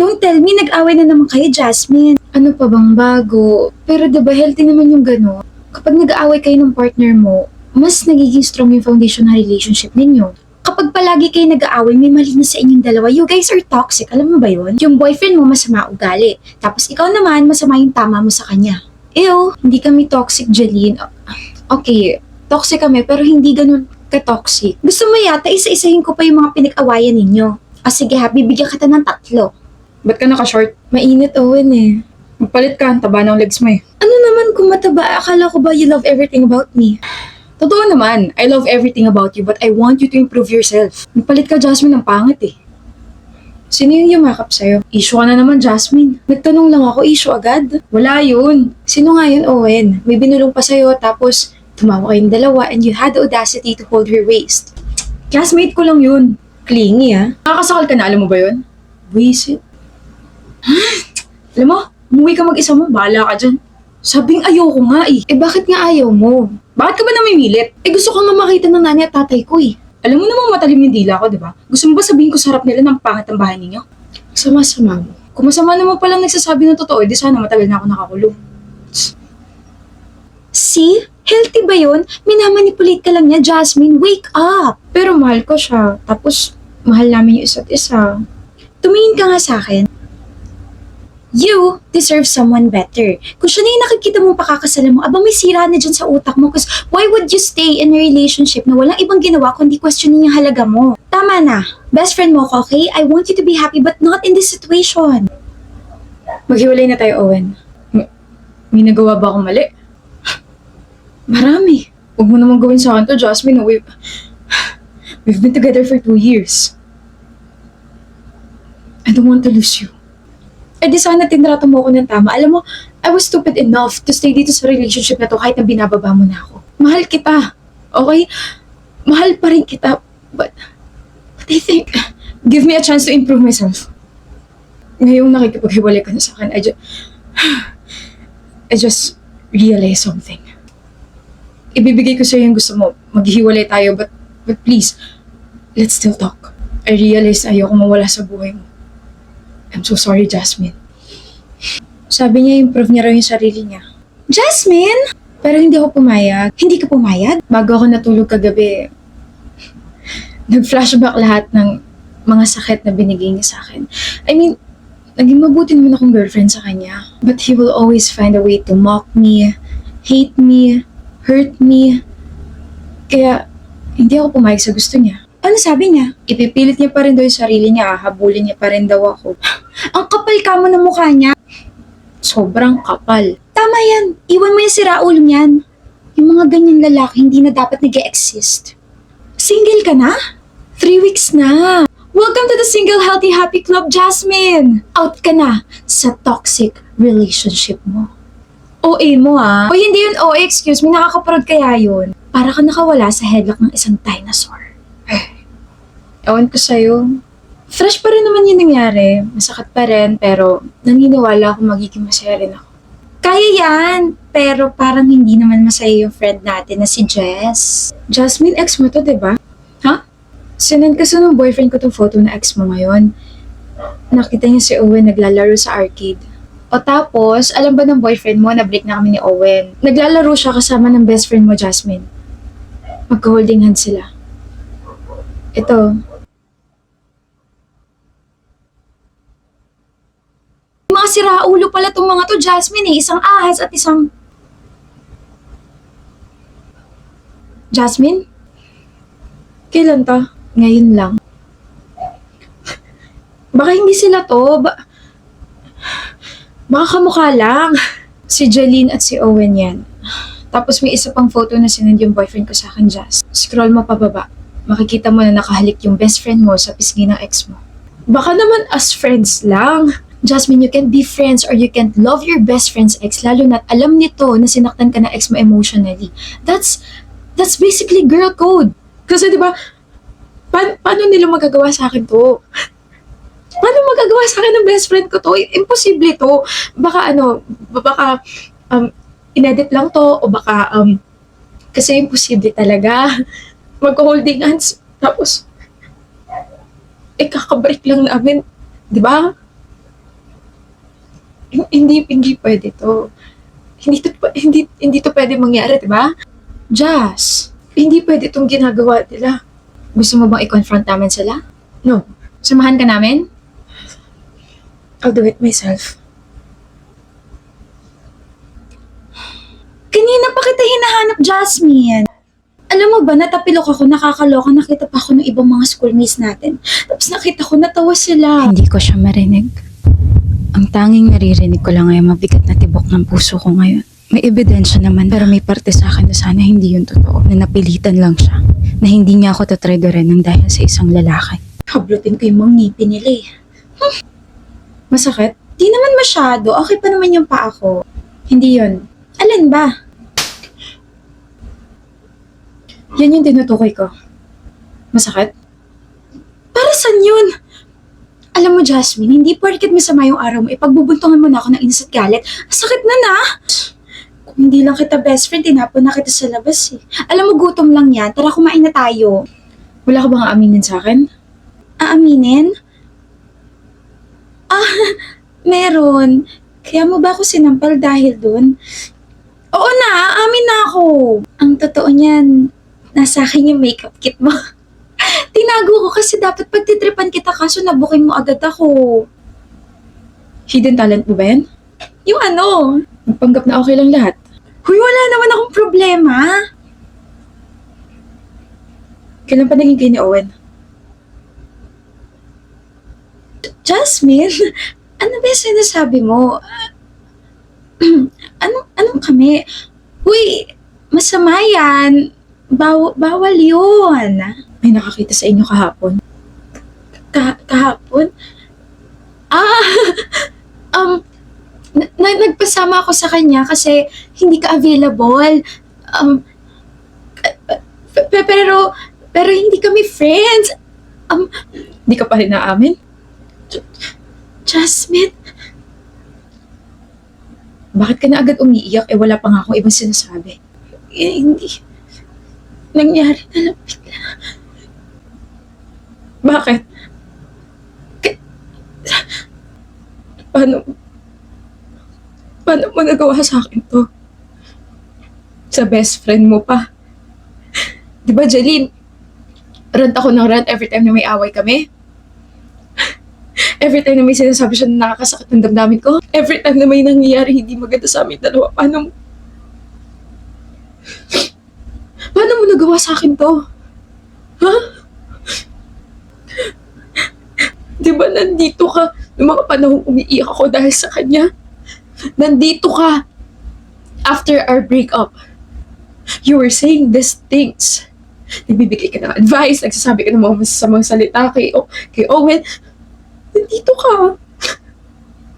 Don't tell me nag-away na naman kayo, Jasmine. Ano pa bang bago? Pero diba healthy naman yung gano'n? Kapag nag-aaway kayo ng partner mo, mas nagiging strong yung foundation ng relationship ninyo. Kapag palagi kayo nag-aaway, may mali na sa inyong dalawa. You guys are toxic. Alam mo ba yun? Yung boyfriend mo masama ugali. Tapos ikaw naman, masama yung tama mo sa kanya. Ew, hindi kami toxic, Jeline. Okay, toxic kami pero hindi ganun ka-toxic. Gusto mo yata isa-isahin ko pa yung mga pinag-awayan ninyo. Sige ha, bibigyan kita ng 3. Ba't ka naka-short? Mainit, Owen eh. Magpalit ka, ang taba ng legs mo eh. Ano naman kung mataba? Akala ko ba you love everything about me? Totoo naman, I love everything about you but I want you to improve yourself. Magpalit ka, Jasmine, ng pangit eh. Sino yung yumakap sa'yo? Issue ka na naman, Jasmine. Nagtanong lang ako, issue agad. Wala yun. Sino nga yun, Owen? May binulong pa sa'yo tapos tumawa kayong dalawa and you had the audacity to hold her waist. Classmate ko lang yun. Clingy ah. Nakakasakal ka na, alam mo ba yun? Wisit. Alam mo, umuwi ka mag-isa mo, bahala ka dyan. Sabing ayoko nga eh. Bakit nga ayaw mo? Bakit ka ba namimilit? Gusto ko nga makita ng nanay at tatay ko eh. Alam mo namang matalim yung dila ko, di ba? Gusto mo ba sabihin ko sa harap nila ng pangit ang bahay ninyo? Sama-sama mo. Kung masama naman palang nagsasabi ng totoo, di sana matagal na ako nakakulong. See? Healthy ba yun? Minamanipulate ka lang niya, Jasmine. Wake up! Pero mahal ko siya. Tapos, mahal namin yung isa't isa. Tumingin ka nga sa akin. You deserve someone better. Kung siya na yung nakikita mong pakakasalan mo, abang may sira na dyan sa utak mo. Cause why would you stay in a relationship na walang ibang ginawa kundi questionin yung halaga mo? Tama na. Best friend mo ko, okay? I want you to be happy but not in this situation. Maghiwalay na tayo, Owen. May nagawa ba akong mali? Marami. Huwag mo naman gawin sa akin to, Jasmine. We've been together for 2 years. I don't want to lose you. Di sana tinrato mo ako ng tama. Alam mo, I was stupid enough to stay dito sa relationship na to kahit na binababa mo na ako. Mahal kita. Okay? Mahal pa rin kita. But I think, Give me a chance to improve myself. Ngayong nakikipaghiwalay ka na sa akin, I just realized something. Ibibigay ko sa'yo yung gusto mo. Maghiwalay tayo, but please, let's still talk. I realized ayoko mawala sa buhay mo. I'm so sorry, Jasmine. sabi niya improve niya raw yung sarili niya. Jasmine! Pero hindi ako pumayag. Hindi ka pumayag? Bago ako natulog kagabi, nag-flashback lahat ng mga sakit na binigay niya sa akin. I mean, naging mabuti naman akong girlfriend sa kanya. But he will always find a way to mock me, hate me, hurt me. Kaya, hindi ako pumayag sa gusto niya. Ano sabi niya? Ipipilit niya pa rin daw yung sarili niya, habulin niya pa rin daw ako. Ang kapal ka mo ng mukha niya. Sobrang kapal. Tama yan. Iwan mo yung siraulo niyan. Yung mga ganyang lalaki hindi na dapat nag-exist. Single ka na? 3 weeks na. Welcome to the Single Healthy Happy Club, Jasmine! Out ka na sa toxic relationship mo. OA mo ah. O hindi yun OA, excuse me, nakakaparod kaya yun. Para ka nakawala sa headlock ng isang dinosaur. Ewan ko sa'yo. Fresh pa rin naman yung nangyari. Masakit pa rin, pero naniniwala ako magiging masaya rin ako. Kaya yan! Pero parang hindi naman masaya yung friend natin na si Jess. Jasmine, ex mo to, diba? Ha? Sinend kasi ng boyfriend ko tong photo na ex mo ngayon. Nakita niya si Owen naglalaro sa arcade. O tapos, alam ba ng boyfriend mo na break na kami ni Owen? Naglalaro siya kasama ng best friend mo, Jasmine. Magka-holding hands sila. Ito. Mga siraulo pala tong mga to, Jasmine eh. Isang ahas at isang... Jasmine? Kailan to? Ngayon lang. Baka hindi sila to. Baka kamukha lang. Si Jeline at si Owen yan. Tapos may isa pang photo na sinend yung boyfriend ko sa akin, Jazz. Scroll mo pababa. Makikita mo na nakahalik yung best friend mo sa pisngi ng ex mo. Baka naman as friends lang. Jasmine, you can't be friends or you can't love your best friend's ex, lalo na't alam nito na sinaktan ka ng ex mo emotionally. That's basically girl code. Kasi diba, paano nila magagawa sa akin to? Paano magagawa sa akin ng best friend ko to? Imposible to. Baka inedit lang to, o baka, kasi imposible talaga. Mag-holding hands, tapos, kakabreak lang namin. Diba? Hindi pwede to. Hindi to pwede mangyari, di ba? Jazz, hindi pwede itong ginagawa nila. Gusto mo bang i-confront namin sila? No. Samahan ka namin? I'll do it myself. Kanina pa kita hinahanap, Jasmine. Alam mo ba, natapilok ako, nakakaloka, nakita pa ako ng ibang mga schoolmates natin. Tapos nakita ko, natawa sila. Hindi ko siya marinig. Ang tanging naririnig ko lang ay mabigat na tibok ng puso ko ngayon. May ebidensya naman pero may parte sa akin na sana hindi yun totoo. Na napilitan lang siya. Na hindi niya ako tatraidorin ng dahil sa isang lalaki. Hablutin ko yung mga ngipin nila eh. Masakit? Di naman masyado, okay pa naman yung paa ko. Hindi yun. Alin ba? Yan yung tinutukoy ko. Masakit? Para saan yun? Alam mo, Jasmine, hindi porket masama yung araw mo, ipagbubuntungan mo na ako ng inis at galit. Ang sakit na na! Kung hindi lang kita best friend, tinapon na kita sa labas eh. Alam mo, gutom lang yan. Tara, kumain na tayo. Wala ka bang aaminin sa akin? Aaminin? Meron. Kaya mo ba ako sinampal dahil dun? Oo na, amin na ako. Ang totoo niyan, nasa akin yung makeup kit mo. Tinago ko kasi dapat pagtitripan kita kaso nabuking mo agad ako. Hidden talent mo ba yan? Yung ano? Magpanggap na okay lang lahat. Huy, wala naman akong problema. Kailan pa naging kayo ni Owen? Jasmine, ano ba yung sinasabi mo? Anong kami? Huy, masama yan. Bawal yun. May nakakita sa inyo kahapon. Kahapon? Nagpasama ako sa kanya kasi hindi ka available. Pero hindi kami friends. Hindi ka pa rin naamin? Jasmine, Bakit ka na agad umiiyak? Wala pa nga akong ibang sinasabi. hindi. Nangyari na lang bigla. Bakit? Paano mo nagawa sa akin to? Sa best friend mo pa. Di ba, Jeline? Rant ako ng rant every time na may away kami. Every time na may sinasabi siya na nakakasakit ng damdamin ko. Every time na may nangyayari hindi maganda sa amin dalawa. Paano mo nagawa sa akin to? Ha? Di ba nandito ka noong mga panahong umiiyak ako dahil sa kanya? Nandito ka after our breakup. You were saying these things. Nagbibigay ka ng advice, nagsasabi ka ng mga masasamang salita kay Owen. Nandito ka.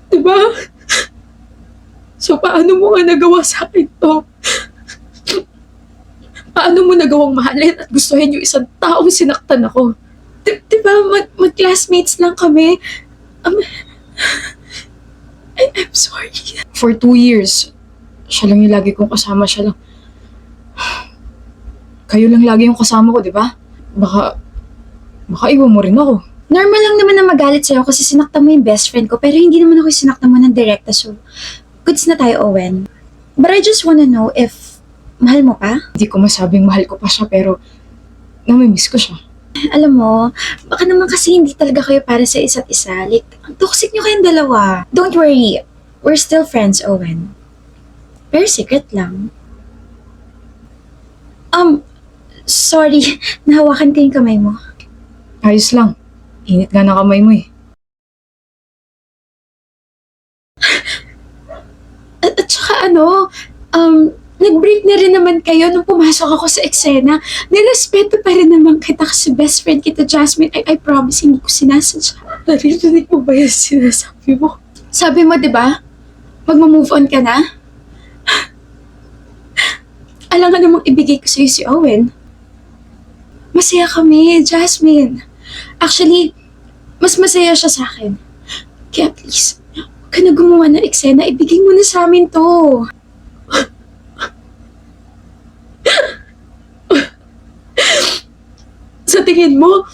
Diba? So, paano mo nga nagawa sa akin to? Paano mo nagawang mahalin at gustuhin yung isang taong sinaktan ako? Diba, mag-classmates lang kami. I'm sorry. For 2 years, siya lang yung lagi kong kasama. Siya lang. Kayo lang lagi yung kasama ko, di ba? Baka iwan mo rin ako. Normal lang naman na magalit sa'yo kasi sinaktan mo yung best friend ko, pero hindi naman ako sinaktan mo ng direkta, so goods na tayo, Owen. But I just wanna know if mahal mo pa? Hindi ko masabing mahal ko pa siya, pero namimiss ko siya. Alam mo, baka naman kasi hindi talaga kayo para sa isa't isa. Like, ang toxic nyo kayong dalawa. Don't worry, we're still friends, Owen. Pero secret lang. Sorry, nahawakan ko yung kamay mo. Ayos lang. Init nga ng kamay mo eh. At saka nag-break na rin naman kayo nung pumasok ako sa eksena. Nirespeto pa rin naman kita kasi best friend kita, Jasmine. I promise, hindi ko sinasadya. Narinig mo ba yung sinasabi mo? Sabi mo, di ba? Magma-move on ka na? Alam nga namang ibigay ko sa'yo si Owen. Masaya kami, Jasmine. Actually, mas masaya siya sa akin. Kaya please, huwag ka na gumawa ng eksena. Ibigay mo na sa amin to. Sa tingin mo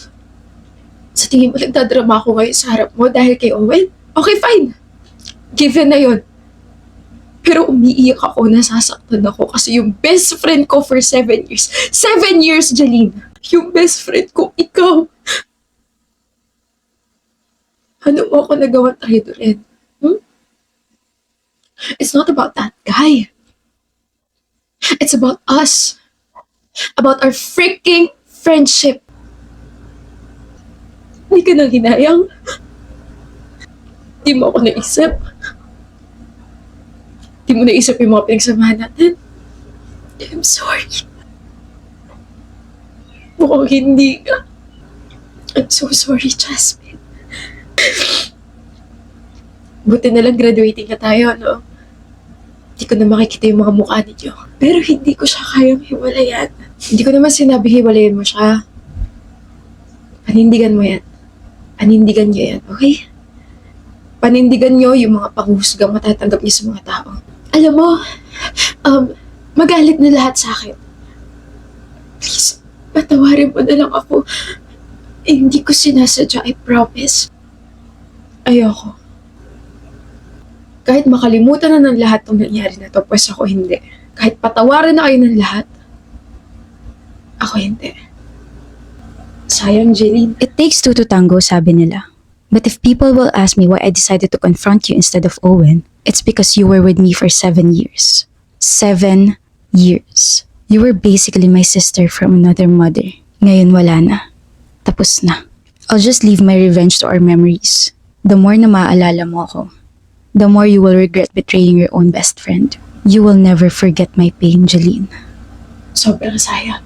nagdadrama ako ngayon sa harap mo dahil kay Owen? Okay, fine. Given na yun. Pero umiiyak ako, nasasaktan ako kasi yung best friend ko for 7 years. 7 years, Jeline! Yung best friend ko, ikaw! Ano mo ako nagawa tayo doon? It's not about that guy. It's about us. About our freaking friendship. Hindi ka nang hinayang. Di mo ako naisip. Di mo naisip yung mga pinagsamahan natin. I'm sorry. Mukhang hindi ka. I'm so sorry, Jasmine. Buti na lang graduating na tayo, no? Hindi ko na makikita yung mga mukha ninyo. Pero hindi ko siya kayang hiwalayan. Hindi ko naman sinabi hiwalayan mo siya. Panindigan mo yan. Panindigan niyo yan, okay? Panindigan niyo yung mga panghusgang matatanggap niyo sa mga tao. Alam mo, magalit na lahat sa akin. Please, patawarin mo na lang ako. Hindi ko sinasadya, I promise. Ayoko. Kahit makalimutan na ng lahat ng nangyari na to, pues ako hindi. Kahit patawarin na kayo ng lahat, ako hindi. Sayang, Jeline. It takes two to tango, sabi nila. But if people will ask me why I decided to confront you instead of Owen, it's because you were with me for 7 years. 7 years. You were basically my sister from another mother. Ngayon wala na. Tapos na. I'll just leave my revenge to our memories. The more na maaalala mo ako, the more you will regret betraying your own best friend. You will never forget my pain, Jeline. Sobrang sayang.